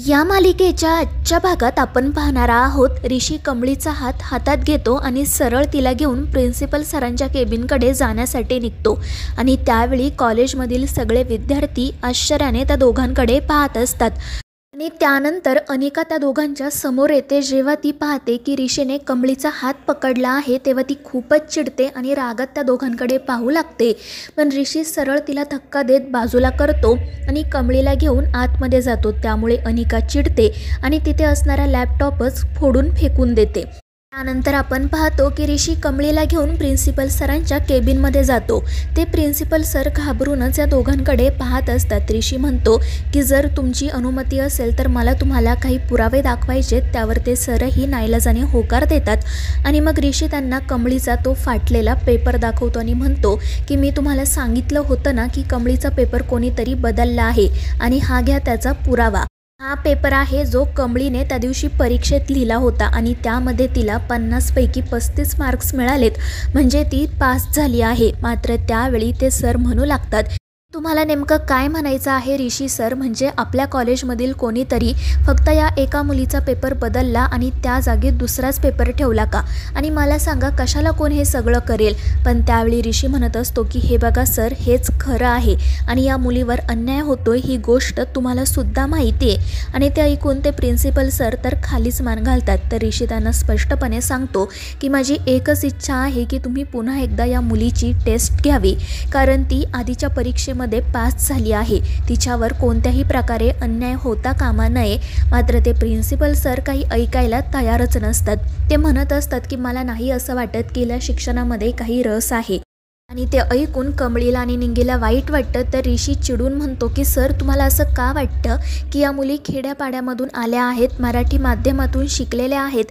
या मालिकेच्या आजच्या भागात आपण पाहणार आहोत ऋषी कमळीचा हात हातात घेतो आणि सरळ तिला घेऊन प्रिन्सिपल सरांच्या केबिनकडे जाण्यासाठी निघतो आणि त्यावेळी कॉलेजमधील सगळे विद्यार्थी आश्चर्याने त्या दोघांकडे पाहत असतात आणि त्यानंतर अनिका त्या दोघांच्या समोर येते। जेव्हा ती पाहते की ऋषीने कमळीचा हात पकडला आहे तेव्हा ती खूपच चिडते आणि रागात त्या दोघांकडे पाहू लागते, पण ऋषी सरळ तिला धक्का देत बाजूला करतो आणि कमळीला घेऊन आतमध्ये जातो। त्यामुळे अनिका चिडते आणि तिथे असणारा लॅपटॉपच फोडून फेकून देते। त्यानंतर आपण पाहतो की ऋषी कमळीला घेऊन प्रिन्सिपल सरांच्या केबिनमध्ये जातो। ते प्रिन्सिपल सर घाबरूनच या दोघांकडे पाहत असतात। ऋषी म्हणतो की जर तुमची अनुमती असेल तर मला तुम्हाला काही पुरावे दाखवायचे। त्यावर ते सरही नाईलाजाने होकार देतात आणि मग ऋषी त्यांना कमळीचा तो फाटलेला पेपर दाखवतो आणि म्हणतो की मी तुम्हाला सांगितलं होतं ना की कमळीचा पेपर कोणीतरी बदलला आहे आणि हा घ्या त्याचा पुरावा। हा पेपर आहे जो कमळीने त्या दिवशी परीक्षेत लिहिला होता आणि त्यामध्ये तिला 50 पैकी 35 मार्क्स मिळालेत, म्हणजे ती पास झाली आहे। मात्र त्यावेळी ते सर म्हणू लागतात, तुम्हाला नेमकं काय म्हणायचं आहे ऋषी सर? म्हणजे आपल्या कॉलेजमधील कोणीतरी फक्त या एका मुलीचा पेपर बदलला आणि त्या जागी दुसराच पेपर ठेवला का? आणि मला सांगा कशाला कोण हे सगळं करेल? पण त्यावेळी ऋषी म्हणत असतो की हे बघा सर, हेच खरं आहे आणि या मुलीवर अन्याय होतोय ही गोष्ट तुम्हाला सुद्धा माहिती आहे। आणि ते ऐकून ते प्रिन्सिपल सर तर खालीच मान घालतात। तर ऋषी त्यांना स्पष्टपणे सांगतो की माझी एकच इच्छा आहे की तुम्ही पुन्हा एकदा या मुलीची टेस्ट घ्यावी, कारण ती आधीच्या परीक्षेमध्ये पास झाली आहे, तिच्यावर कोणत्याही प्रकारे अन्याय होता कामा नये। मात्र ते प्रिन्सिपल सर काही ऐकायला तयारच नसतात। ते म्हणत असतात की मला नाही असं वाटत की या शिक्षणामध्ये काही रस आहे। आणि ते ऐकून कमळीला आणि निंगीला वाईट वाटतं। तर ऋषी चिडून म्हणतो की सर, तुम्हाला असं का वाटतं की या मुली खेड्यापाड्यामधून आल्या आहेत, मराठी माध्यमातून शिकलेल्या आहेत,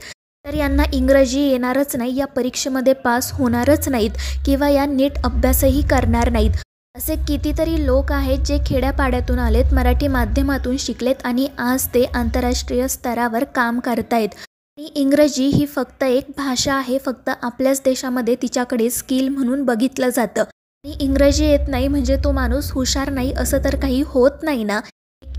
तर यांना इंग्रजी येणारच नाही, या परीक्षेमध्ये पास होणारच नाहीत किंवा या नीट अभ्यासही करणार नाहीत? असे कितीतरी लोक आहेत जे खेड्यापाड्यातून आलेत, मराठी माध्यमातून शिकलेत आणि आज ते आंतरराष्ट्रीय स्तरावर काम करतायत। आणि इंग्रजी ही फक्त एक भाषा आहे, फक्त आपल्याच देशामध्ये तिच्याकडे स्किल म्हणून बघितलं जातं। आणि इंग्रजी येत नाही म्हणजे तो माणूस हुशार नाही असं तर काही होत नाही ना।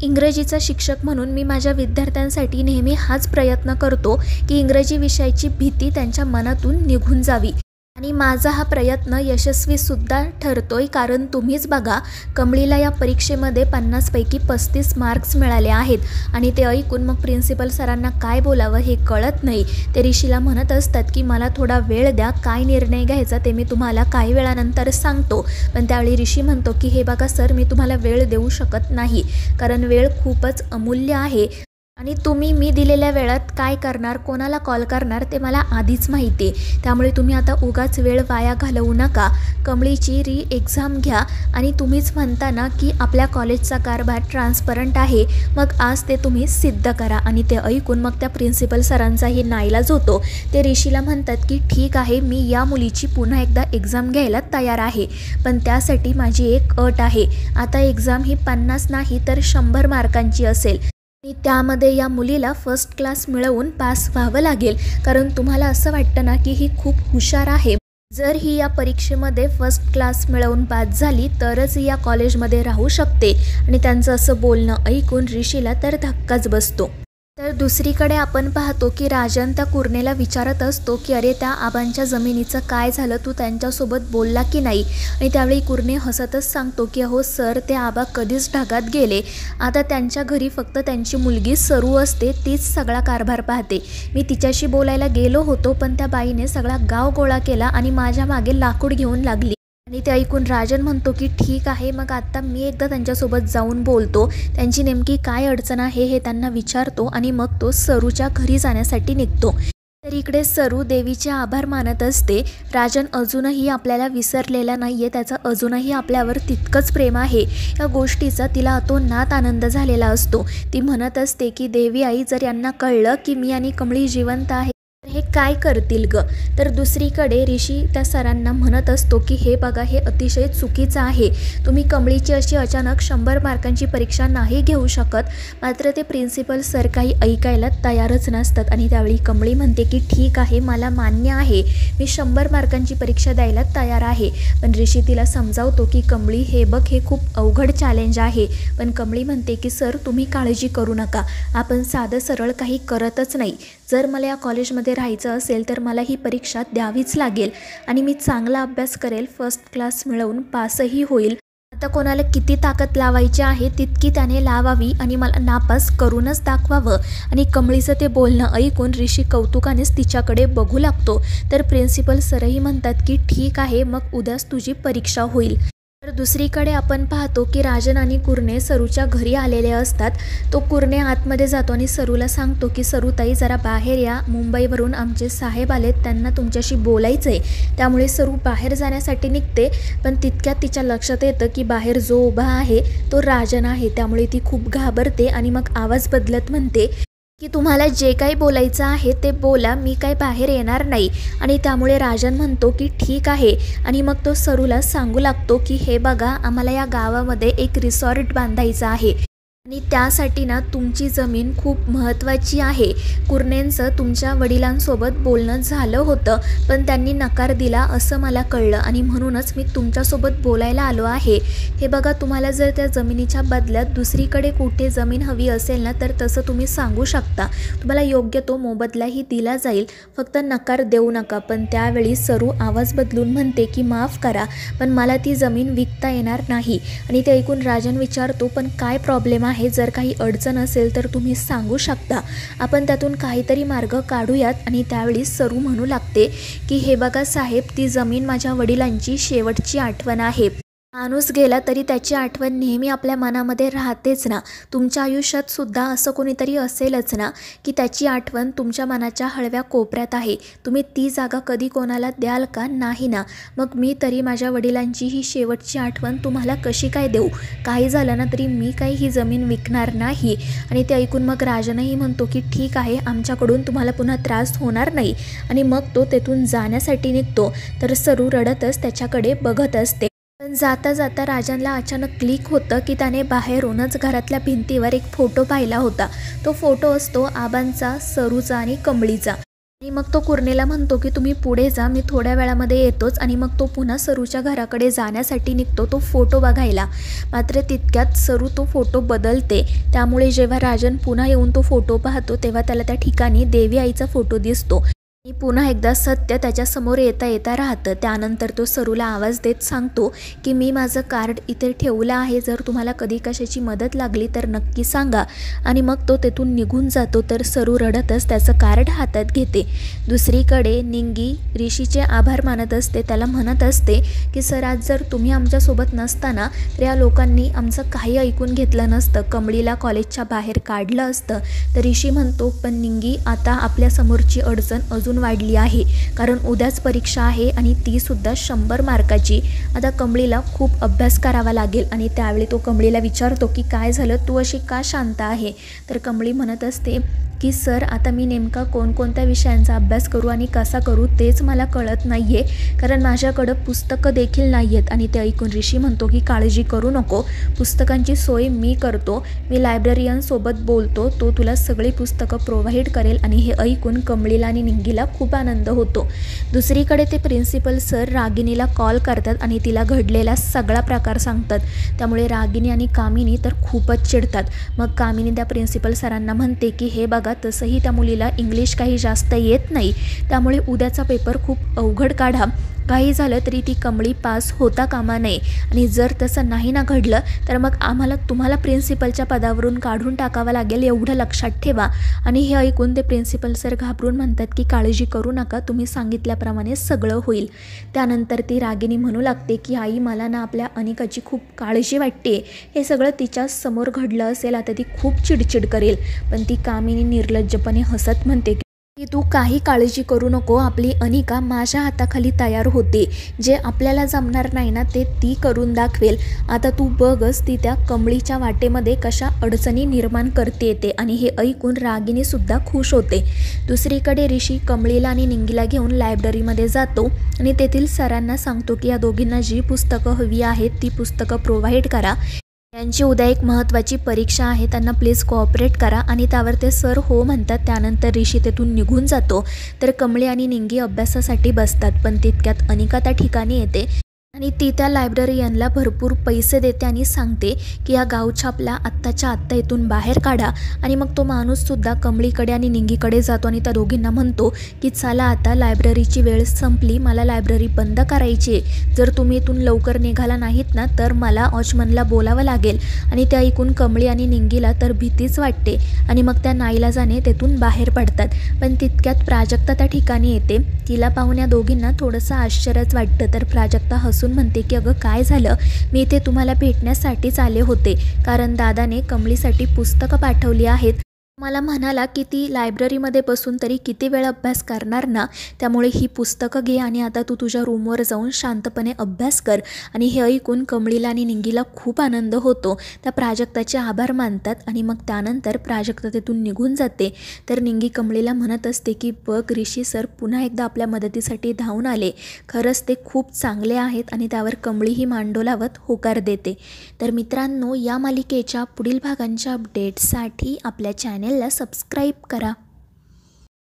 इंग्रजीचा शिक्षक म्हणून मी माझ्या विद्यार्थ्यांसाठी नेहमी हाच प्रयत्न करतो की इंग्रजी विषयाची भीती त्यांच्या मनातून निघून जावी। आणि माझा हा प्रयत्न यशस्वीसुद्धा ठरतोय, कारण तुम्हीच बघा, कमळीला या परीक्षेमध्ये 50 पैकी 35 मार्क्स मिळाले आहेत। आणि ते ऐकून मग प्रिन्सिपल सरांना काय बोलावं हे कळत नाही। ते ऋषीला म्हणत असतात की मला थोडा वेळ द्या, काय निर्णय घ्यायचा ते मी तुम्हाला काही वेळानंतर सांगतो। पण त्यावेळी ऋषी म्हणतो की हे बघा सर, मी तुम्हाला वेळ देऊ शकत नाही, कारण वेळ खूपच अमूल्य आहे आणि तुम्ही मी दिलेल्या वेळात काय करणार, कोणाला कॉल करणार ते मला आधीच माहिती आहे। त्यामुळे तुम्ही आता उगाच वेळ वाया घालवू नका, कमळीची एक्झाम घ्या आणि तुम्हीच म्हणता ना की आपल्या कॉलेजचा कारभार ट्रान्सपरंट आहे, मग आज ते तुम्ही सिद्ध करा। आणि ते ऐकून मग त्या प्रिन्सिपल सरांचाही नाईलाज होतो। ते ऋषीला म्हणतात की ठीक आहे, मी या मुलीची पुन्हा एकदा एक्झाम घ्यायला तयार आहे, पण त्यासाठी माझी एक अट आहे। आता एक्झाम ही 50 नाही तर 100 मार्कांची असेल आणि त्यामध्ये या मुलीला फर्स्ट क्लास मिळवून पास व्हावं लागेल, कारण तुम्हाला असं वाटतं ना की ही खूप हुशार आहे। जर ही या परीक्षेमध्ये फर्स्ट क्लास मिळवून पास झाली तरच या कॉलेजमध्ये राहू शकते। आणि त्यांचं असं बोलणं ऐकून ऋषीला तर धक्काच बसतो। तर दुसरीकडे आपण पाहतो की राजन त्या कुर्नेला विचारत असतो की अरे, त्या आबांच्या जमिनीचं काय झालं, तू त्यांच्यासोबत बोलला की नाही? आणि त्यावेळी कुर्ने हसतच सांगतो की अहो सर, ते आबा कधीच ढगात गेले, आता त्यांच्या घरी फक्त त्यांची मुलगी सरू असते, तीच सगळा कारभार पाहते। मी तिच्याशी बोलायला गेलो होतो, पण त्या बाईने सगळा गाव गोळा केला आणि माझ्या मागे लाकूड घेऊन लागली। आणि ते ऐकून राजन म्हणतो की ठीक आहे, मग आता मी एकदा त्यांच्यासोबत जाऊन बोलतो, त्यांची नेमकी काय अडचण आहे हे त्यांना विचारतो आणि मग तो सरूच्या घरी जाण्यासाठी निघतो। तर इकडे सरू देवीचे आभार मानत असते। राजन अजूनही आपल्याला विसरलेला नाहीये, त्याचं अजूनही आपल्यावर तितकंच प्रेम आहे, या गोष्टीचा तिला अतोनात आनंद झालेला असतो। ती म्हणत असते की देवी आई, जर यांना कळलं की मी आणि कमळी जिवंत आहे हे काय करतील ग? तर दुसरीकडे ऋषी त्या सरांना म्हणत असतो की हे बघा, हे अतिशय चुकीचं आहे. तुम्ही कमळीची अशी अचानक 100 मार्कांची परीक्षा नाही घेऊ शकत. मात्र ते प्रिन्सिपल सर काही ऐकायला तयारच नसतात आणि त्यावेळी कमळी म्हणते की ठीक आहे, मला मान्य आहे, मी 100 मार्कांची परीक्षा द्यायला तयार आहे. पण ऋषी तिला समजावतो की कमळी, हे बघ, हे खूप अवघड चॅलेंज आहे. पण कमळी म्हणते की सर, तुम्ही काळजी करू नका, आपण साधं सरळ काही करतच नाही. जर मला या कॉलेजमध्ये राहायचं असेल तर मला ही परीक्षा द्यावीच लागेल आणि मी चांगला अभ्यास करेल, फर्स्ट क्लास मिळवून पासही होईल. आता कोणाला किती ताकद लावायची आहे तितकी त्याने लावावी आणि मला नापास करूनच दाखवावं. आणि कमळीचं ते बोलणं ऐकून ऋषी कौतुकानेच तिच्याकडे बघू लागतो. तर प्रिन्सिपल सरही म्हणतात की ठीक आहे, मग उद्याच तुझी परीक्षा होईल. तर दुसरीकडे आपण पाहतो की राजन आणि कुरणे सरूच्या घरी आलेले असतात. तो कुरणे आतमध्ये जातो आणि सरूला सांगतो की सरूताई, जरा बाहेर या, मुंबईवरून आमचे साहेब आलेत, त्यांना तुमच्याशी बोलायचं आहे. त्यामुळे सरू बाहेर जाण्यासाठी निघते. पण तितक्यात तिच्या लक्षात येतं की बाहेर जो उभा आहे तो राजन आहे. त्यामुळे ती खूप घाबरते आणि मग आवाज बदलत म्हणते की तुम्हाला जे काही बोलायचं आहे ते बोला, मी काही बाहेर येणार नाही. आणि त्यामुळे राजन म्हणतो की ठीक आहे. आणि मग तो सरूला सांगू लागतो की हे बघा, आम्हाला या गावामध्ये एक रिसॉर्ट बांधायचं आहे आणि त्यासाठी ना तुमची जमीन खूप महत्त्वाची आहे. कुरनेंचं तुमच्या वडिलांसोबत बोलणं झालं होतं, पण त्यांनी नकार दिला असं मला कळलं आणि म्हणूनच मी तुमच्यासोबत बोलायला आलो आहे. हे बघा, तुम्हाला जर त्या जमिनीच्या बदल्यात दुसरीकडे कुठे जमीन हवी असेल ना, तर तसं तुम्ही सांगू शकता. तुम्हाला योग्य तो मोबदलाही दिला जाईल, फक्त नकार देऊ नका. पण त्यावेळी सरू आवाज बदलून म्हणते की माफ करा, पण मला ती जमीन विकता येणार नाही. आणि ते ऐकून राजन विचारतो, पण काय प्रॉब्लेम आहे? जर काही अडचण असेल तर तुम्ही सांगू शकता, आपण त्यातून काहीतरी मार्ग काढूयात. आणि त्यावेळी सरू म्हणू लागते की हे बघा साहेब, ती जमीन माझ्या वडिलांची शेवटची आठवण आहे. माणूस गेला तरी त्याची आठवण नेहमी आपल्या मनामध्ये राहतेच ना. तुमच्या आयुष्यात सुद्धा असं कोणीतरी असेलच ना की त्याची आठवण तुमच्या मनाच्या हळव्या कोपऱ्यात आहे. तुम्ही ती जागा कधी कोणाला द्याल का? नाही ना. मग मी तरी माझ्या वडिलांची ही शेवटची आठवण तुम्हाला कशी काय देऊ? काही झालं ना तरी मी काही ही जमीन विकणार नाही. आणि ते ऐकून मग राजनही म्हणतो की ठीक आहे, आमच्याकडून तुम्हाला पुन्हा त्रास होणार नाही. आणि मग तो तेथून जाण्यासाठी निघतो. तर सरू रडतच त्याच्याकडे बघत असते. पण जाता जाता राजनला अचानक क्लिक होतं की त्याने बाहेरूनच घरातल्या भिंतीवर एक फोटो पाहिला होता. तो फोटो असतो आबांचा, सरूचा आणि कमळीचा. आणि मग तो कुरनेला म्हणतो की तुम्ही पुढे जा, मी थोड्या वेळामध्ये येतोच. आणि मग तो पुन्हा सरूच्या घराकडे जाण्यासाठी निघतो तो फोटो बघायला. मात्र तितक्यात सरू तो फोटो बदलते. त्यामुळे जेव्हा राजन पुन्हा येऊन तो फोटो पाहतो तेव्हा त्याला त्या ठिकाणी देवी आईचा फोटो दिसतो. आणि पुन्हा एकदा सत्य त्याच्यासमोर येता येता राहतं. त्यानंतर तो सरूला आवाज देत सांगतो की मी माझं कार्ड इथे ठेवलं आहे, जर तुम्हाला कधी कशाची मदत लागली तर नक्की सांगा. आणि मग तो तेथून निघून जातो. तर सरू रडतच त्याचं कार्ड हातात घेते. दुसरीकडे निंगी ऋषीचे आभार मानत असते. त्याला म्हणत असते की सर, आज जर तुम्ही आमच्यासोबत नसताना तर या लोकांनी आमचं काही ऐकून घेतलं नसतं, कमळीला कॉलेजच्या बाहेर काढलं असतं. तर ऋषी म्हणतो, पण निंगी, आता आपल्यासमोरची अडचण अजून वाढली आहे, कारण उद्याच परीक्षा आहे आणि ती सुद्धा 100 मार्काची. आता कमळीला खूप अभ्यास करावा लागेल. आणि त्यावेळी तो कमळीला विचारतो की काय झालं, तू अशी का शांत आहे? तर कमळी म्हणत असते की सर, आता मी नेमका कोणकोणत्या विषयांचा अभ्यास करू आणि कसा करू तेच मला कळत नाही आहे, कारण माझ्याकडं पुस्तकं देखील नाही आहेत. आणि ते ऐकून ऋषी म्हणतो की काळजी करू नको, पुस्तकांची सोय मी करतो, मी लायब्ररियनसोबत बोलतो, तो तुला सगळी पुस्तकं प्रोव्हाइड करेल. आणि हे ऐकून कमळीला आणि निंगीला खूप आनंद होतो. दुसरीकडे ते प्रिन्सिपल सर रागिनीला कॉल करतात आणि तिला घडलेला सगळा प्रकार सांगतात. त्यामुळे रागिनी आणि कामिनी तर खूपच चिडतात. मग कामिनी त्या प्रिन्सिपल सरांना म्हणते की हे बघा, तसंही त्या मुलीला इंग्लिश काही जास्त येत नाही, त्यामुळे उद्याचा पेपर खूप अवघड काढा. काही झालं तरी ती कमळी पास होता कामा नये. आणि जर तसं नाही ना घडलं तर मग तुम्हाला प्रिन्सिपलच्या पदावरून काढून टाकावं लागेल, एवढं लक्षात ठेवा. आणि हे ऐकून ते प्रिन्सिपल सर घाबरून म्हणतात की काळजी करू नका, तुम्ही सांगितल्याप्रमाणे सगळं होईल. त्यानंतर ती रागिनी म्हणू लागते की आई, मला ना आपल्या अनिकाची खूप काळजी वाटते. हे सगळं तिच्या समोर घडलं असेल, आता ती खूप चिडचिड करेल. पण ती कामिनी निर्लज्जपणे हसत म्हणते की तू काही काळजी करू नको, आपली अनिका माझ्या हाताखाली तयार होते. जे आपल्याला जमणार नाही ना ते ती करून दाखवेल. आता तू बघच ती त्या कमळीच्या वाटेमध्ये कशा अडचणी निर्माण करते येते. आणि हे ऐकून रागिनीसुद्धा खुश होते. दुसरीकडे ऋषी कमळीला आणि निंगीला घेऊन लायब्ररीमध्ये जातो आणि तेथील सरांना सांगतो की या दोघींना जी पुस्तकं हवी आहेत ती पुस्तकं प्रोव्हाइड करा. यांची उद्या एक महत्त्वाची परीक्षा आहे, त्यांना प्लीज कोऑपरेट करा. आणि त्यावर ते सर हो म्हणतात. त्यानंतर ऋषी तेथून निघून जातो. तर कमळी आणि निंगी अभ्यासासाठी बसतात. पण तितक्यात अनिका त्या ठिकाणी येते आणि ती त्या लायब्ररियनला भरपूर पैसे देते आणि सांगते की या गावछापला आत्ताच्या आत्ता इथून बाहेर काढा. आणि मग तो माणूससुद्धा कमळीकडे आणि निंगीकडे जातो आणि त्या दोघींना म्हणतो की चला आता लायब्ररीची वेळ संपली, मला लायब्ररी बंद करायची आहे. जर तुम्ही इथून लवकर निघाला नाहीत ना तर मला वॉचमनला बोलावं लागेल. आणि ते ऐकून कमळी आणि निंगीला तर भीतीच वाटते आणि मग त्या नाईलाजाने तेथून बाहेर पडतात. पण तितक्यात प्राजक्ता त्या ठिकाणी येते. तिला पाहून या दोघींना थोडंसं आश्चर्यच वाटतं. तर प्राजक्ता हसून म्हणते की अगं काय झालं, मी इथे तुम्हाला भेटण्यासाठीच आले होते, कारण दादाने कमळीसाठी पुस्तकं पाठवली आहेत. मला म्हणाला की ती लायब्ररीमध्ये बसून तरी किती वेळ अभ्यास करणार ना, त्यामुळे ही पुस्तकं घे आणि आता तू तुझ्या रूमवर जाऊन शांतपणे अभ्यास कर. आणि हे ऐकून कमळीला आणि निंगीला खूप आनंद होतो. त्या प्राजक्ताचे आभार मानतात आणि मग त्यानंतर प्राजक्ता तिथून निघून जाते. तर निंगी कमळीला म्हणत असते की बघ ऋषी सर पुन्हा एकदा आपल्या मदतीसाठी धावून आले, खरंच ते खूप चांगले आहेत. आणि त्यावर कमळी ही मांडो लावत होकार देते. तर मित्रांनो, या मालिकेच्या पुढील भागांच्या अपडेट्ससाठी आपल्या चॅनेलला सबस्क्राईब करा.